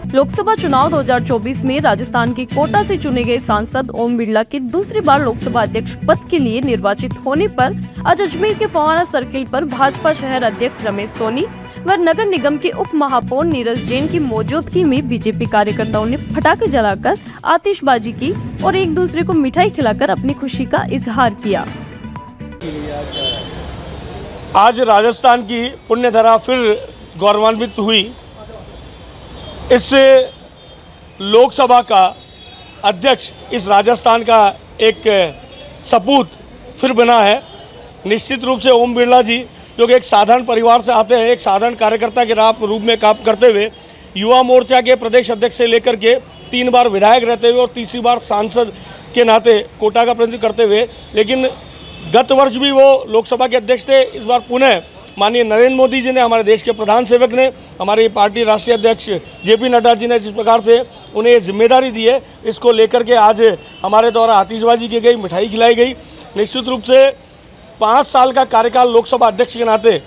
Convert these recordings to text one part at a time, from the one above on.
लोकसभा चुनाव 2024 में राजस्थान के कोटा से चुने गए सांसद ओम बिरला के दूसरी बार लोकसभा अध्यक्ष पद के लिए निर्वाचित होने पर आज अजमेर के फव्वारा सर्किल पर भाजपा शहर अध्यक्ष रमेश सोनी व नगर निगम के उप महापौर नीरज जैन की मौजूदगी में बीजेपी कार्यकर्ताओं ने पटाखे जलाकर आतिशबाजी की और एक दूसरे को मिठाई खिलाकर अपनी खुशी का इजहार किया। आज राजस्थान की पुण्यधरा फिर गौरवान्वित हुई। इस लोकसभा का अध्यक्ष इस राजस्थान का एक सपूत फिर बना है। निश्चित रूप से ओम बिरला जी जो कि एक साधारण परिवार से आते हैं, एक साधारण कार्यकर्ता के रूप में काम करते हुए युवा मोर्चा के प्रदेश अध्यक्ष से लेकर के 3 बार विधायक रहते हुए और तीसरी बार सांसद के नाते कोटा का प्रतिनिधित्व करते हुए, लेकिन गत वर्ष भी वो लोकसभा के अध्यक्ष थे। इस बार पुनः माननीय नरेंद्र मोदी जी ने, हमारे देश के प्रधान सेवक ने, हमारी पार्टी राष्ट्रीय अध्यक्ष जेपी नड्डा जी ने जिस प्रकार से उन्हें ये जिम्मेदारी दी है, इसको लेकर के आज हमारे द्वारा आतिशबाजी की गई, मिठाई खिलाई गई। निश्चित रूप से 5 साल का कार्यकाल लोकसभा अध्यक्ष के नाते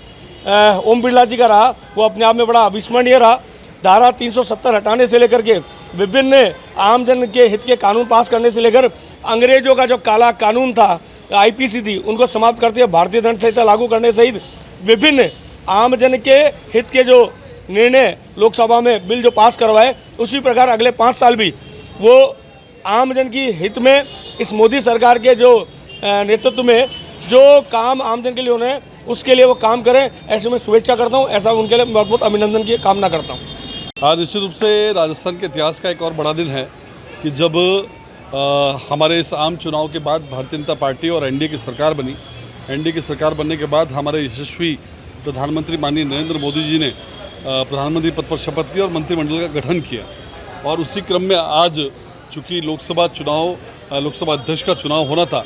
ओम बिरला जी का रहा, वो अपने आप में बड़ा अविस्मरणीय रहा। धारा 370 हटाने से लेकर के विभिन्न आमजन के हित के कानून पास करने से लेकर अंग्रेजों का जो काला कानून था, आईपीसी थी, उनको समाप्त करते हुए भारतीय दंड संहिता लागू करने सहित विभिन्न आमजन के हित के जो निर्णय लोकसभा में बिल जो पास करवाए, उसी प्रकार अगले 5 साल भी वो आमजन की हित में इस मोदी सरकार के जो नेतृत्व में जो काम आमजन के लिए होने उसके लिए वो काम करें। ऐसे में शुभेच्छा करता हूँ, ऐसा उनके लिए बहुत बहुत अभिनंदन की कामना करता हूँ। आज निश्चित रूप से राजस्थान के इतिहास का एक और बड़ा दिन है कि जब हमारे इस आम चुनाव के बाद भारतीय जनता पार्टी और एनडीए की सरकार बनी। एनडीए की सरकार बनने के बाद हमारे यशस्वी प्रधानमंत्री माननीय नरेंद्र मोदी जी ने प्रधानमंत्री पद पर शपथ ली और मंत्रिमंडल का गठन किया। और उसी क्रम में आज चूँकि लोकसभा अध्यक्ष का चुनाव होना था,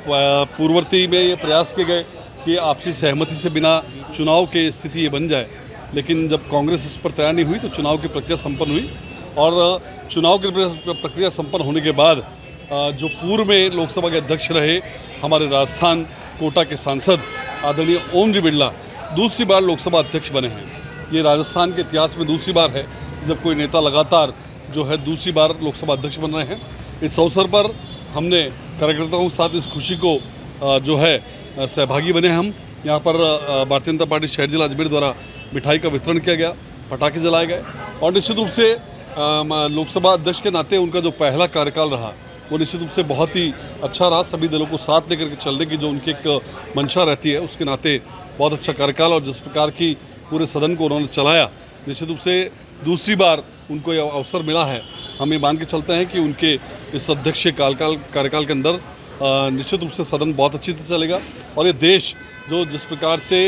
पूर्ववर्ती में ये प्रयास किए गए कि आपसी सहमति से बिना चुनाव की स्थिति ये बन जाए, लेकिन जब कांग्रेस इस पर तैयार नहीं हुई तो चुनाव की प्रक्रिया संपन्न हुई। और चुनाव की प्रक्रिया संपन्न होने के बाद जो पूर्व में लोकसभा के अध्यक्ष रहे हमारे राजस्थान कोटा के सांसद आदरणीय ओम जी बिरला दूसरी बार लोकसभा अध्यक्ष बने हैं। ये राजस्थान के इतिहास में दूसरी बार है जब कोई नेता लगातार जो है दूसरी बार लोकसभा अध्यक्ष बन रहे हैं। इस अवसर पर हमने कार्यकर्ताओं के साथ इस खुशी को जो है सहभागी बने। हम यहाँ पर भारतीय जनता पार्टी शहर जिला अजमेर द्वारा मिठाई का वितरण किया गया, पटाखे जलाए गए और निश्चित रूप से लोकसभा अध्यक्ष के नाते उनका जो पहला कार्यकाल रहा वो निश्चित रूप से बहुत ही अच्छा रहा। सभी दलों को साथ लेकर के चलने की जो उनकी एक मंशा रहती है, उसके नाते बहुत अच्छा कार्यकाल और जिस प्रकार की पूरे सदन को उन्होंने चलाया, निश्चित रूप से दूसरी बार उनको यह अवसर मिला है। हम ये मान के चलते हैं कि उनके इस अध्यक्ष कार्यकाल के अंदर निश्चित रूप से सदन बहुत अच्छी तरह चलेगा और ये देश जो जिस प्रकार से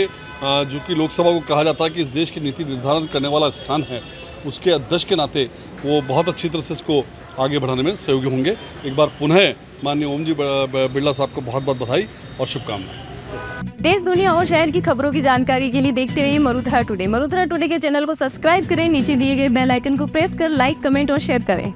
जो कि लोकसभा को कहा जाता है कि इस देश की नीति निर्धारण करने वाला स्थान है, उसके अध्यक्ष के नाते वो बहुत अच्छी तरह से इसको आगे बढ़ाने में सहयोगी होंगे। एक बार पुनः माननीय ओम जी बिरला साहब को बहुत बहुत बधाई और शुभकामनाएं। देश, दुनिया और शहर की खबरों की जानकारी के लिए देखते रहिए मरुधरा टुडे। मरुधरा टुडे के चैनल को सब्सक्राइब करें, नीचे दिए गए बेल आइकन को प्रेस कर लाइक, कमेंट और शेयर करें।